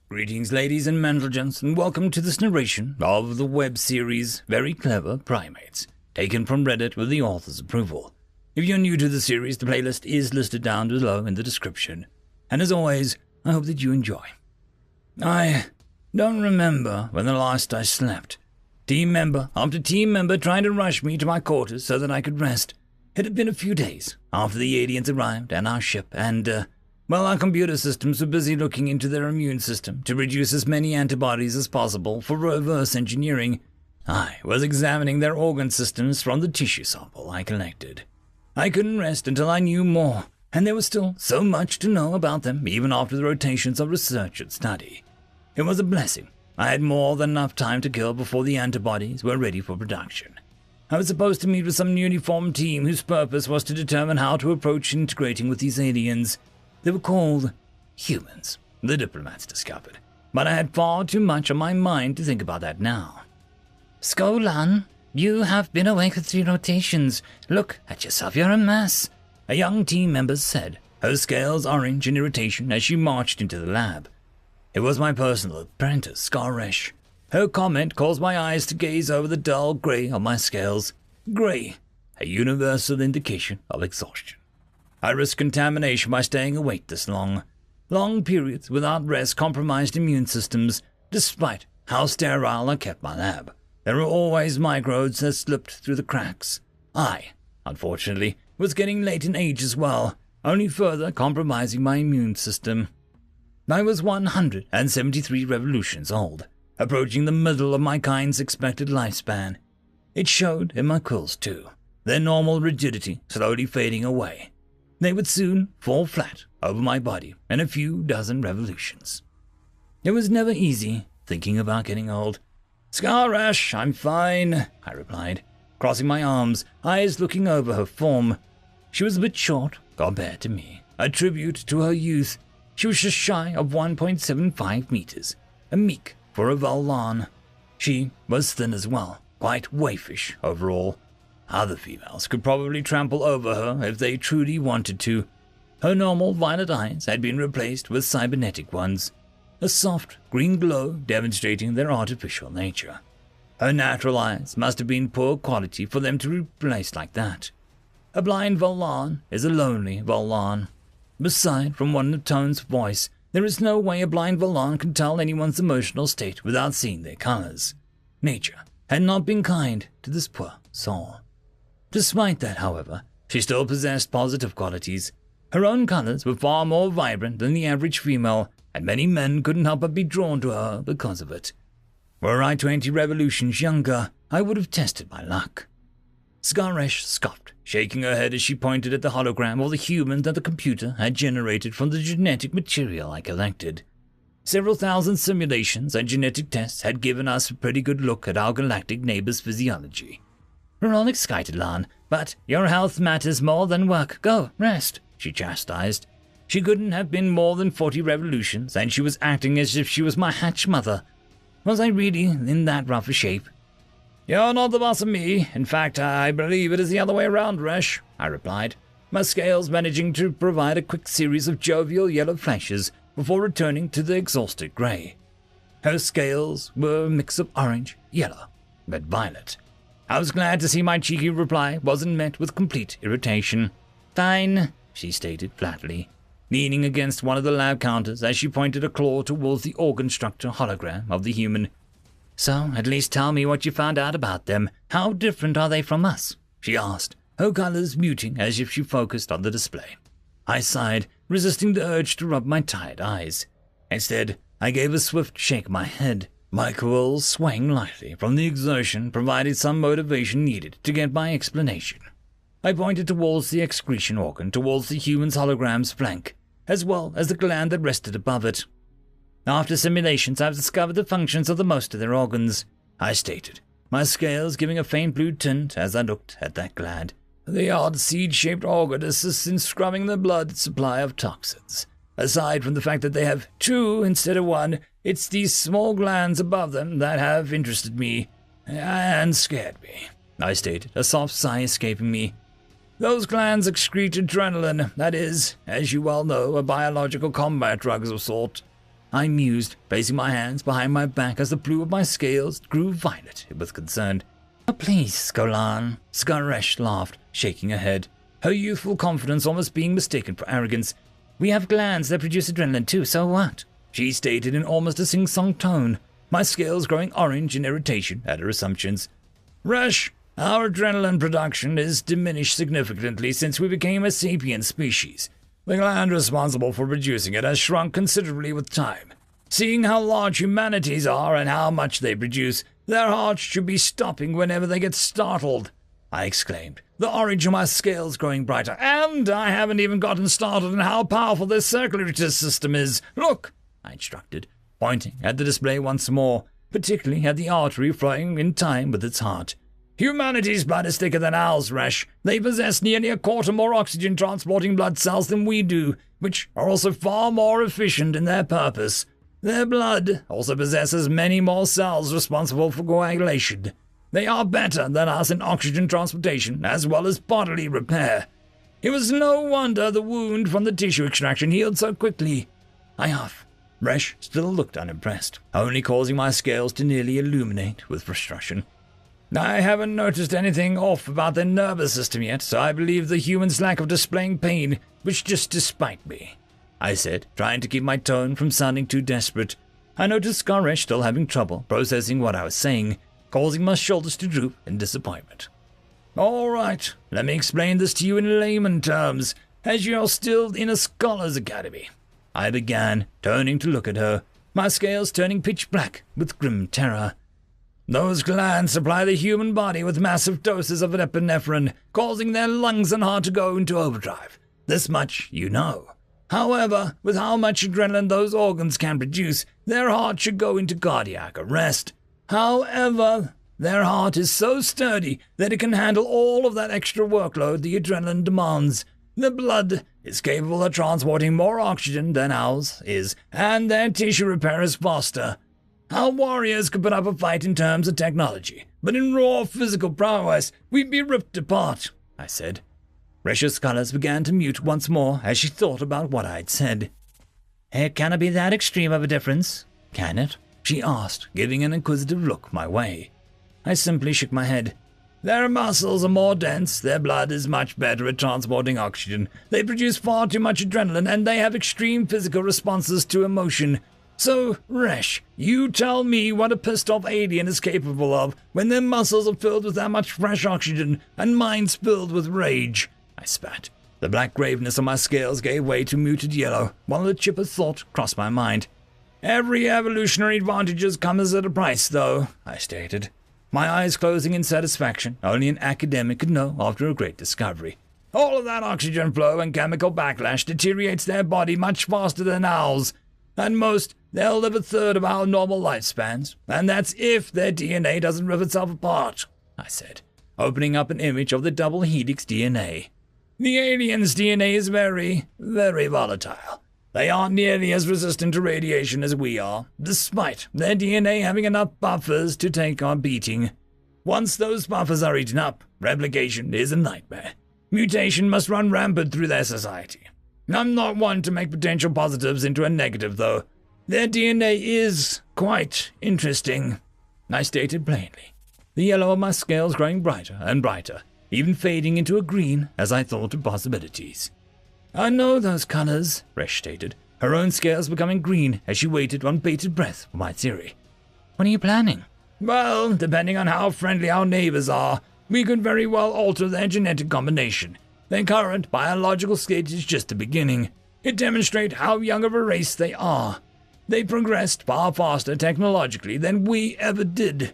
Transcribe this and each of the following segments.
Greetings, ladies and gentlemen, and welcome to this narration of the web series Very Clever Primates, taken from Reddit with the author's approval. If you're new to the series, the playlist is listed down below in the description. And as always, I hope that you enjoy. I don't remember when the last I slept. Team member after team member trying to rush me to my quarters so that I could rest. It had been a few days after the aliens arrived at our ship, and, our computer systems were busy looking into their immune system to produce as many antibodies as possible for reverse engineering. I was examining their organ systems from the tissue sample I collected. I couldn't rest until I knew more, and there was still so much to know about them even after the rotations of research and study. It was a blessing. I had more than enough time to kill before the antibodies were ready for production. I was supposed to meet with some newly formed team whose purpose was to determine how to approach integrating with these aliens. They were called humans, the diplomats discovered, but I had far too much on my mind to think about that now. Skolan, you have been awake for 3 rotations. Look at yourself, you're a mess, a young team member said, her scales orange in irritation as she marched into the lab. It was my personal apprentice, Skaresh. Her comment caused my eyes to gaze over the dull grey of my scales. Grey, a universal indication of exhaustion. I risked contamination by staying awake this long. Long periods without rest compromised immune systems, despite how sterile I kept my lab. There were always microbes that slipped through the cracks. I, unfortunately, was getting late in age as well, only further compromising my immune system. I was 173 revolutions old, approaching the middle of my kind's expected lifespan. It showed in my quills too, their normal rigidity slowly fading away. They would soon fall flat over my body in a few dozen revolutions. It was never easy thinking about getting old. Skaresh, I'm fine, I replied, crossing my arms, eyes looking over her form. She was a bit short compared to me, a tribute to her youth. She was just shy of 1.75 meters, a meek for a Vol'an. She was thin as well, quite waifish overall. Other females could probably trample over her if they truly wanted to. Her normal violet eyes had been replaced with cybernetic ones, a soft green glow demonstrating their artificial nature. Her natural eyes must have been poor quality for them to replace like that. A blind Vol'an is a lonely Vol'an. Beside from one tone's voice, there is no way a blind Vol'an can tell anyone's emotional state without seeing their colors. Nature had not been kind to this poor soul. Despite that, however, she still possessed positive qualities. Her own colors were far more vibrant than the average female, and many men couldn't help but be drawn to her because of it. Were I 20 revolutions younger, I would have tested my luck. Skaresh scoffed, shaking her head as she pointed at the hologram of the human that the computer had generated from the genetic material I collected. Several thousand simulations and genetic tests had given us a pretty good look at our galactic neighbor's physiology. We're all excited, Lan, but your health matters more than work. Go, rest, she chastised. She couldn't have been more than 40 revolutions, and she was acting as if she was my hatch mother. Was I really in that rough a shape? You're not the boss of me. In fact, I believe it is the other way around, Resh, I replied, my scales managing to provide a quick series of jovial yellow flashes before returning to the exhausted grey. Her scales were a mix of orange, yellow, but violet. I was glad to see my cheeky reply wasn't met with complete irritation. Fine, she stated flatly, leaning against one of the lab counters as she pointed a claw towards the organ structure hologram of the human. So, at least tell me what you found out about them. How different are they from us? She asked, her colors muting as if she focused on the display. I sighed, resisting the urge to rub my tired eyes. Instead, I gave a swift shake of my head. My quills swaying lightly from the exertion provided some motivation needed to get my explanation. I pointed towards the excretion organ towards the human's hologram's flank, as well as the gland that rested above it. After simulations, I've discovered the functions of the most of their organs, I stated, my scales giving a faint blue tint as I looked at that gland. The odd seed-shaped organ assists in scrubbing the blood supply of toxins. Aside from the fact that they have 2 instead of 1, it's these small glands above them that have interested me and scared me, I stated, a soft sigh escaping me. Those glands excrete adrenaline, that is, as you well know, a biological combat drug of a sort. I mused, placing my hands behind my back as the blue of my scales grew violet with concern. Oh, please, Skolan. Skaresh laughed, shaking her head, her youthful confidence almost being mistaken for arrogance. We have glands that produce adrenaline too, so what? She stated in almost a sing-song tone, my scales growing orange in irritation at her assumptions. Resh, our adrenaline production is diminished significantly since we became a sapient species. The gland responsible for producing it has shrunk considerably with time. Seeing how large humanities are and how much they produce, their hearts should be stopping whenever they get startled, I exclaimed, the orange of my scales growing brighter. And I haven't even gotten started on how powerful their circulatory system is. Look, I instructed, pointing at the display once more, particularly at the artery flowing in time with its heart. Humanity's blood is thicker than ours, Resh. They possess nearly a quarter more oxygen-transporting blood cells than we do, which are also far more efficient in their purpose. Their blood also possesses many more cells responsible for coagulation. They are better than us in oxygen transportation, as well as bodily repair. It was no wonder the wound from the tissue extraction healed so quickly. I huffed. Resh still looked unimpressed, only causing my scales to nearly illuminate with frustration. I haven't noticed anything off about their nervous system yet, so I believe the human's lack of displaying pain was just to spite me, I said, trying to keep my tone from sounding too desperate. I noticed Skaresh still having trouble processing what I was saying, causing my shoulders to droop in disappointment. All right, let me explain this to you in layman terms, as you're still in a scholar's academy. I began, turning to look at her, my scales turning pitch black with grim terror. Those glands supply the human body with massive doses of epinephrine, causing their lungs and heart to go into overdrive. This much you know. However, with how much adrenaline those organs can produce, their heart should go into cardiac arrest. However, their heart is so sturdy that it can handle all of that extra workload the adrenaline demands. The blood is capable of transporting more oxygen than ours is, and their tissue repair is faster. Our warriors could put up a fight in terms of technology, but in raw physical prowess, we'd be ripped apart, I said. Resh's colors began to mute once more as she thought about what I'd said. It cannot be that extreme of a difference, can it? She asked, giving an inquisitive look my way. I simply shook my head. Their muscles are more dense, their blood is much better at transporting oxygen, they produce far too much adrenaline, and they have extreme physical responses to emotion. So, Resh, you tell me what a pissed-off alien is capable of when their muscles are filled with that much fresh oxygen and minds filled with rage, I spat. The black graveness on my scales gave way to muted yellow, while a chip of thought crossed my mind. Every evolutionary advantage comes at a price, though, I stated, my eyes closing in satisfaction only an academic could know after a great discovery. All of that oxygen flow and chemical backlash deteriorates their body much faster than ours. At most, they'll live a third of our normal lifespans, and that's if their DNA doesn't rip itself apart, I said, opening up an image of the double helix DNA. The aliens' DNA is very, very volatile. They aren't nearly as resistant to radiation as we are, despite their DNA having enough buffers to take our beating. Once those buffers are eaten up, replication is a nightmare. Mutation must run rampant through their society. I'm not one to make potential positives into a negative, though. Their DNA is quite interesting, I stated plainly, the yellow of my scales growing brighter and brighter, even fading into a green as I thought of possibilities. I know those colors, Resh stated, her own scales becoming green as she waited on bated breath for my theory. What are you planning? Well, depending on how friendly our neighbors are, we could very well alter their genetic combination. Their current biological state is just the beginning. It demonstrates how young of a race they are. They progressed far faster technologically than we ever did.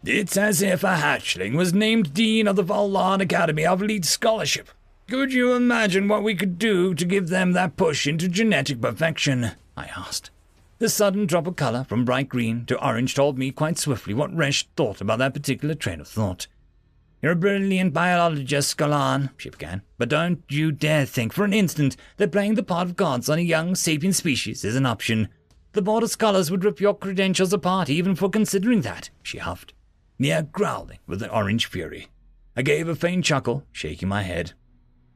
It's as if a hatchling was named Dean of the Vallan Academy of Elite Scholarship. Could you imagine what we could do to give them that push into genetic perfection? I asked. The sudden drop of color from bright green to orange told me quite swiftly what Resh thought about that particular train of thought. You're a brilliant biologist, Skolan, she began, but don't you dare think for an instant that playing the part of gods on a young sapient species is an option. The board of scholars would rip your credentials apart even for considering that, she huffed, near growling with an orange fury. I gave a faint chuckle, shaking my head.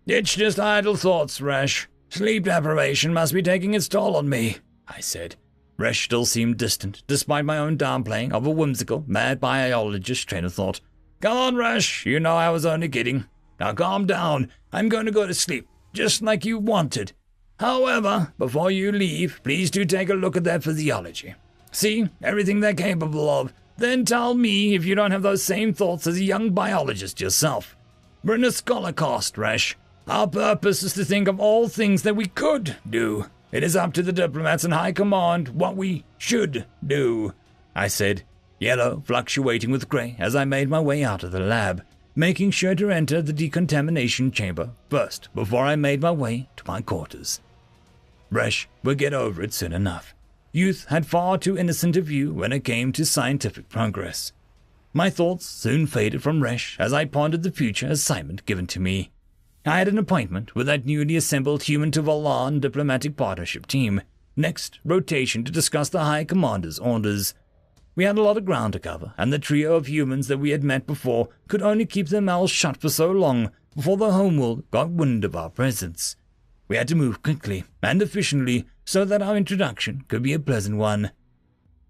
It's just idle thoughts, Resh. Sleep deprivation must be taking its toll on me, I said. Resh still seemed distant, despite my own downplaying of a whimsical, mad biologist train of thought. Come on, Resh, you know I was only kidding. Now calm down, I'm going to go to sleep, just like you wanted. However, before you leave, please do take a look at their physiology. See everything they're capable of, then tell me if you don't have those same thoughts as a young biologist yourself. We're in a scholar cast, Resh. Our purpose is to think of all things that we could do. It is up to the diplomats and high command what we should do, I said, yellow fluctuating with grey as I made my way out of the lab, making sure to enter the decontamination chamber first before I made my way to my quarters. Resh would get over it soon enough. Youth had far too innocent a view when it came to scientific progress. My thoughts soon faded from Resh as I pondered the future assignment given to me. I had an appointment with that newly assembled human-to-Valan diplomatic partnership team. Next, rotation to discuss the High Commander's orders. We had a lot of ground to cover, and the trio of humans that we had met before could only keep their mouths shut for so long before the homeworld got wind of our presence. We had to move quickly and efficiently so that our introduction could be a pleasant one.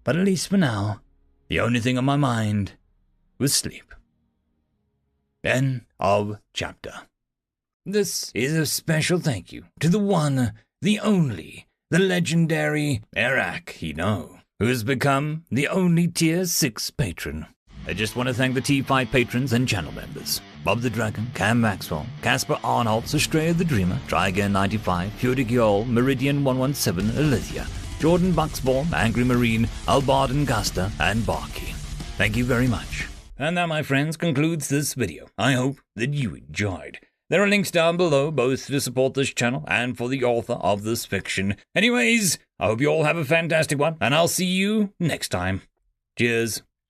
But at least for now, the only thing on my mind was sleep. End of chapter. This is a special thank you to the one, the only, the legendary Eric Hino, who has become the only Tier 6 patron. I just want to thank the T5 patrons and channel members. Bob the Dragon, Cam Maxwell, Casper Arnholtz, Australia the Dreamer, Tryagain95, Purigiol, Meridian117, Alithia, Jordan Bucksbaum, Angry Marine, Albarden Gusta, and Barkey. Thank you very much. And that, my friends, concludes this video. I hope that you enjoyed. There are links down below, both to support this channel and for the author of this fiction. Anyways, I hope you all have a fantastic one, and I'll see you next time. Cheers.